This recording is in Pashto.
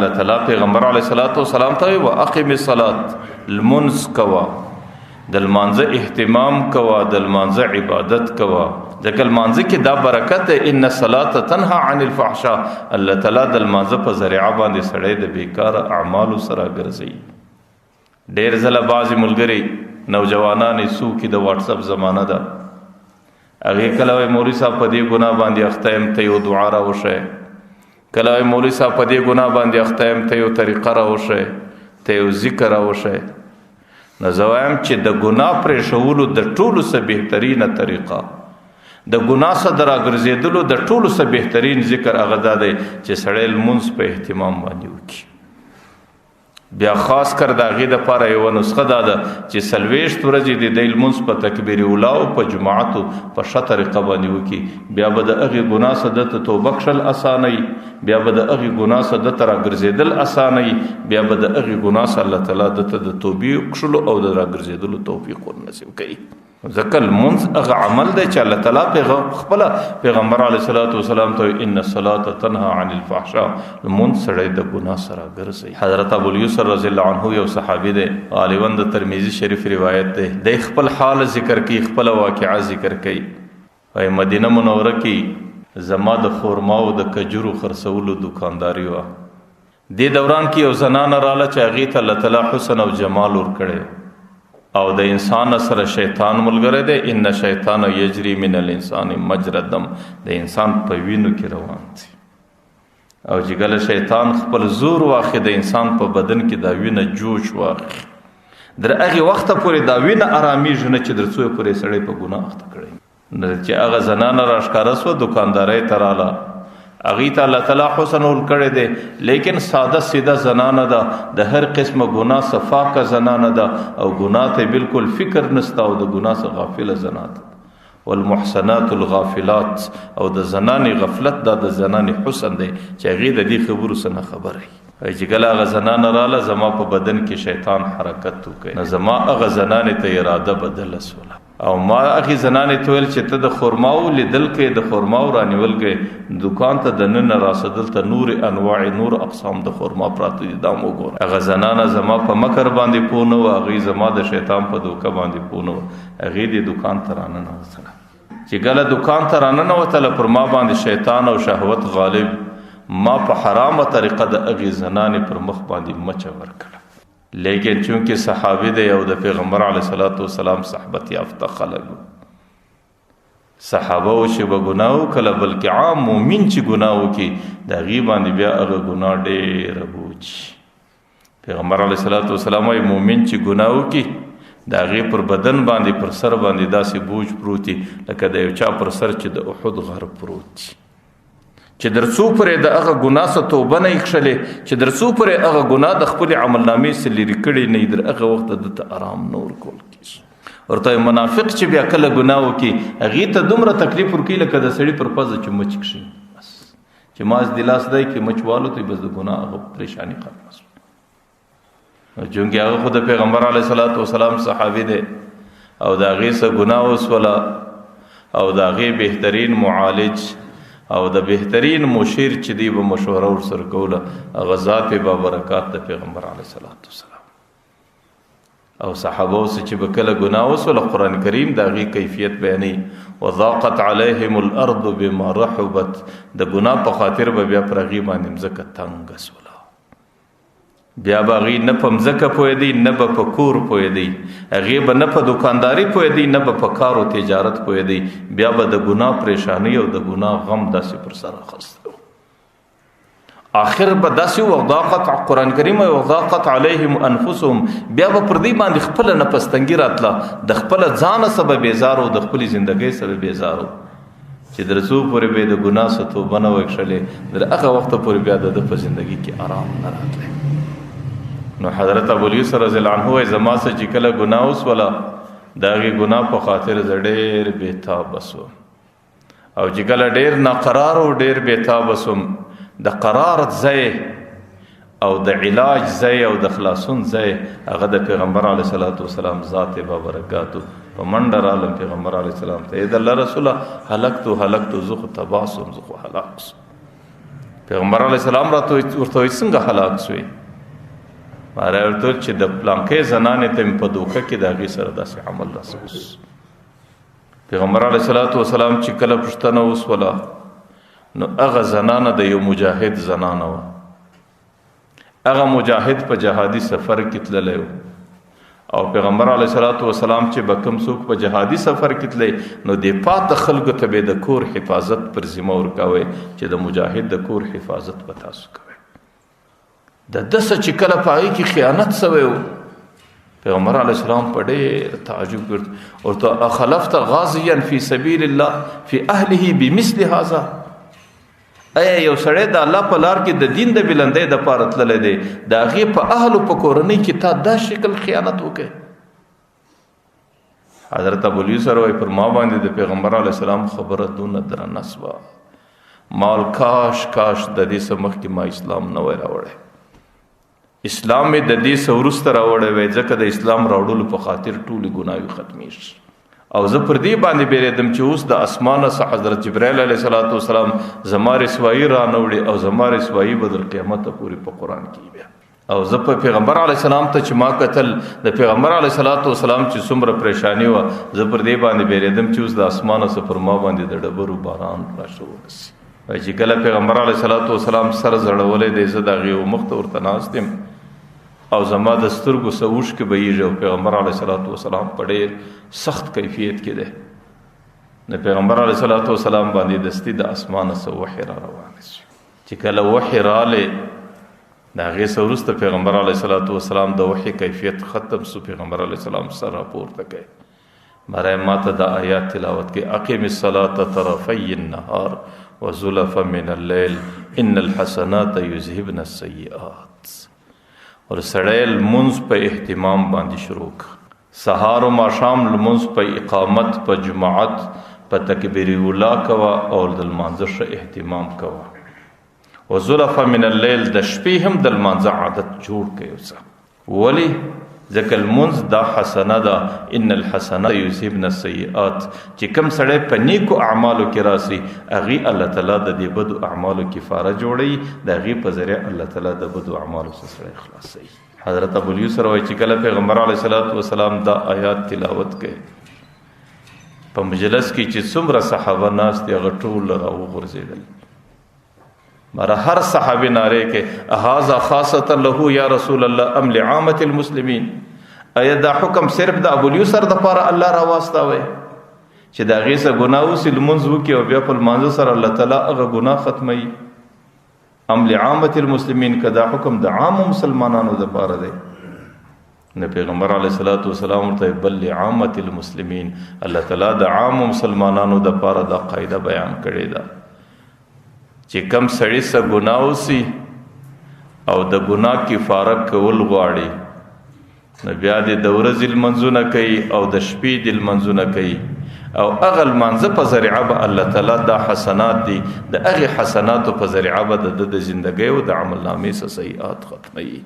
الله تعالی پیغمبر علیه الصلاۃ والسلام ته و اقیم الصلاۃ المنز کوا د المانزه اهتمام کوا د المانزه عبادت کوا ځکه المانزه کې دا برکت ده ان الصلاۃ تنها عن الفحشاء الله تعالی د المانزه په ذریعہ باندې سړی د بیکار اعمال سره ګرځي ډیر زله بعضی ملګری نوجوانان سو کې د واتس اپ زمانہ ده هغه کله مولوی صاحب په دې ګناه باندې اختیم ته یو دعا را وشه کله مولوی صاحب په دې ګناه باندې اختیم ته یو طریقه را وشه ته یو ذکر را وشه نو زوایم چې د ګناه پرې شولو د ټولو څخه بهترینه طریقه د ګناه څخه دراګرځېدلو د ټولو څخه بهترین ذکر هغه دا دی چې سړی لمونځ په اهتمام باندې وکړي بیا خاص کر د هغې دپاره یوه نسخه دا ده چې څلوېښت ورځې د دی لمونځ په تکبیر اولا او په جماعتو په ښه طریقه باندې وکړي بیا به د هغې ګناه څخه دته توبه کښل اسانوي بیا به د هغې ګناه څخه دته راګرځېدل اسانوي بیا به د هغې ګناه څخه الله تعالی دته د توبې کښلو او د راګرځېدلو توفیق ورنصیب کوي ځکه لمونځ هغه عمل دی چې الله تعالی خپله پیغمبر علیه الصلاۃ والسلام ته ان الصلاة تنهى عن الفحشاء لمونځ سړی د ګناه سره ګرځوي حضرت ابواليسر رضی الله عنه یو صحابي دی غالبا د ترمذي شریف روایت دی د خپل حال ذکر کوي خپل واقعه ذکر کوي وای مدینه منوره کې زما د خورماو د کجورو خرڅولو دکانداري وه دې دوران کې یو زنانه راله چې هغې ته الله تعالی حسن او جمال ورکړی او د انسان سره شیطان ملګری دی ان شیطان یجری من الانسان مجرى الدم د انسان په وینو کې روان دی او چې کله شیطان خپل زور واخی د انسان په بدن کې دا وینه جوش واخی در هغې وخته پورې دا وینه آرامیږي نه چې در څو پورې سړی په ګناه اخته کړی نه چې هغه زنانه راښکاره سوه دکاندارۍ ته راله هغې ته الله تعالی حسن ورکړی دی لیکن ساده سیده زنانه ده د هر قسمه ګناه صفاکه زنانه ده او ګناه ته بالکل فکر نسته او د ګناه څخه غافله زنانه ده والمحسنات الغافلات او د زنانې غفلت دا د زنانې حسن دی چې هغې د دې خبرو څه نه خبره وي چې کله هغه زنانه راله زما په بدن کې شیطان حرکت وکړي نو زما هغه زنانې ته اراده بدله سوله او ما هغې زنانې ته ویل چې ته د خرماو لیدل کې د خرماو رانیول کې دکان ته دننه راسدل ته نور انواع نور اقسام د خرما پراته دي دا مو ګوره هغه زنانه زما په مکر باندې پوه نه وه هغې زما د شیطان په دوکه باندې پوه نه وه هغې دې دکان ته راننوتله چې کله دکان ته راننوتله پر ما باندې شیطان او شهوت غالب ما په حرامه طریقه د هغې زنانې پر مخ باندې مچه ورکړه لیکن چونکه صحابی دی او د پیغمبر علیه الصلاۃ والسلام صحبت یافته خلک صحابه او چې به ګناه وکړه بلکې عام مؤمن چې ګناه وکړي د هغې باندې بیا هغه ګناه ډېره بوجي پیغمبر علیه الصلاۃ والسلام وایي مؤمن چې ګناه وکړي د هغې پر بدن باندې پر سر باندې داسې بوج پروت دي لکه د یو چا پر سر چې د احد غر پروت دي چې در څو پورې د هغه ګناه څخه توبه نه یې چې در څو پورې هغه ګناه د خپلې عملنامې څخه لرې کړې نه در هغه وخت دته آرام نه ورکول کېږي ورته منافق چې بیا کله ګناه وکړي هغې ته دومره تکلیف ورکوي لکه د سړي پر پزه چې مچ کښي بس چې ماز د لاس دی کې مچ والوتوي بس د ګناه هغه پریشاني ختمه شوه چونکې هغه خو د پیغمبر علیه الصلاۃ والسلام صحابي دی او د هغې څخه ګناه وسوله او د هغې بهترین معالج او د بهترین مشیر چې دی به مشوره ورسره کوله هغه ذات با برکات د پیغمبر علیه الصلاۃ والسلام او صحابه اوس چې به کله ګناه وسوله قرآن کریم د هغې کیفیت بیانوي وضاقت علیهم الارض بما رحبت د ګناه په خاطر به بیا پر هغې باندې مځکه تنګه سوله بیا به هغې نه په مځکه پوهېدی نه به په کور پوهېدی هغې به نه په دکانداري پوهېدی نه به په کار و تجارت پوهېدی بیا به د ګناه پریشانی او د ګناه غم داسې پر سر اخیستی آخر به داسې وضاقت قرآن کریم وضاقت علیهم انفسهم بیا به پر دې باندې خپله نفستنګي راتله د خپله ځانه څه به بیزار و د خپلې زندګۍ څه به بیزار و چې در څو پورې به د ګناه څه توبه نه وکړلې در هغه وخته پورې بیا د ده په زندګي کې آرام نه راتلی نو حضرت ابواليسر رضی الله عنه وایي زما څه چې کله ګناه وسوله د هغې ګناه په خاطر زه ډېر بېتابه سوم او چې کله ډېر ناقرار او ډېر بېتابه سوم د قرار ځای او د علاج ځای او د خلاصون ځای هغه د پیغمبر علیه الصلاۃ والسلام ذات با برکاتو په منډه رالم پیغمبر علیه السلام ته د الله رسوله هلکتو زه خو تباه سوم زه خو هلاک سوم پیغمبر علیه السلام راته ورته څنګه هلاک سوی؟ ماره ورته چې د پلانکې زنانې ته په دوکه کې د هغې سره داسې عمل راسوس. پیغمبر علیه السلام چې کله پوښتنه وسوله نو هغه زنانه د یو مجاهد زنانه وه. هغه مجاهد په جهادي سفر کې تللی و او پیغمبر علیه السلام چې به کوم څوک په جهادي سفر کې تللی نو د پاته خلکو ته به د کور حفاظت پر ذمه ورکوي چې د مجاهد د کور حفاظت به تاسو کوئ. د دسه چې کله په هغې کې خیانت سوی و پیغمبر علیه السلام په ډېر تعجب ورته اخلفت غازیا فی سبیل الله فی اهله بمثل هذا؟ ایا یو سړی د الله په لار کې د دین د بلندۍ دپاره تللی دی د هغې په اهلو په کورنۍ کې تا دا شکل خیانت وکړي؟ حضرت ابواليسر وایي پر ما باندې د پیغمبر علیه السلام خبره دونه درنه سوه مال کاش د دې څه مخکې ما اسلام نه وای راوړی. اسلام مې د دې څه وروسته راوړی وای ځکه د اسلام راوړلو په خاطر ټولې ګناوې ختمیږي. او زه پر دې باندې بیریدم چې اوس د اسمانه څخه حضرت جبرائیل علیه السلام زما رسوایي را نه وړي او زما رسوایي به تر قیامته پورې په قرآن کې بیا. او زه په پیغمبر علیه السلام ته چې ما کتل د پیغمبر علیه السلام چې څومره پریشانی وه زه پر دې باندې بیریدم چې اوس د اسمانه څخه پر ما باندې د ډبرو باران راشو ورسي. چې کله پیغمبر علیه السلام سر زړولی دی زه د هغې مخ ته ورته ناست یم او زما د سترګو څه اوښکې بهیږي او پیغمبر علیه السلام په ډېر سخت کیفیت کې دی. د پیغمبر علیه السلام باندې دستي د اسمانه څه وحی را روانه شو. چې کله وحی راغلی د هغې څه وروسته پیغمبر علیه السلام د وحی کیفیت ختم سو. پیغمبر علیه السلام سر راپورته کوي مری ماته دا آیات تلاوت کوي اقم الصلاة طرفی النهار وزلفا من الليل ان الحسنات یذهبن السیئات. اور سړی لمونځ په اهتمام باندې شروع کړه. سهار و ماښام لمونځ په اقامت په جماعت په تکبیر اولا کوه او د لمانځه ښه اهتمام کوه. وزلفا من الليل د شپې هم د لمانځه عادت جوړ کړئ. ولې؟ ځکه لمونځ دا حسنه ده. ان الحسنات یذهبن السیئات. چې کوم سړی په نیکو اعمالو کې راسي هغې الله تعالی د دې بدو اعمالو کفاره جوړوي. د هغې په ذریعه الله تعالی د بدو اعمالو څخه سړی خلاصوي. حضرت ابواليسر وایي چې کله پیغمبر علیه السلام دا آیات تلاوت کوي په مجلس کې چې څومره صحابه ناست دي هغه ټول راوغورځېدل. مره هر صحابي ناره کې هذا خاصه له یا رسول الله ام لعامه المسلمین؟ ایا دا حکم صرف د ابواليسر دپاره الله راواستوي چې د هغې څه ګناه وسي لمونځ وکړي او بیا په لمانځه سره الله تعالی هغه ګناه ختموي؟ ام لعامه المسلمین که دا حکم د عامو مسلمانانو دپاره دی؟ نه پیغمبر علیه السلام ورته بل لعامه المسلمین. الله تعالی د عامو مسلمانانو دپاره دا قاعده بیان کړې ده چې کم سړی څه ګناه وسي او د ګناه کفاره کول غواړي نو بیا د ورځې لمنځونه کوي او د شپې د لمنځونه کوي او هغه لمانځه په ذریعه به الله تعالی دا حسنات دي د هغې حسناتو په ذریعه به د ژوندګۍ او د عمل نامې څه سیئات ختموي.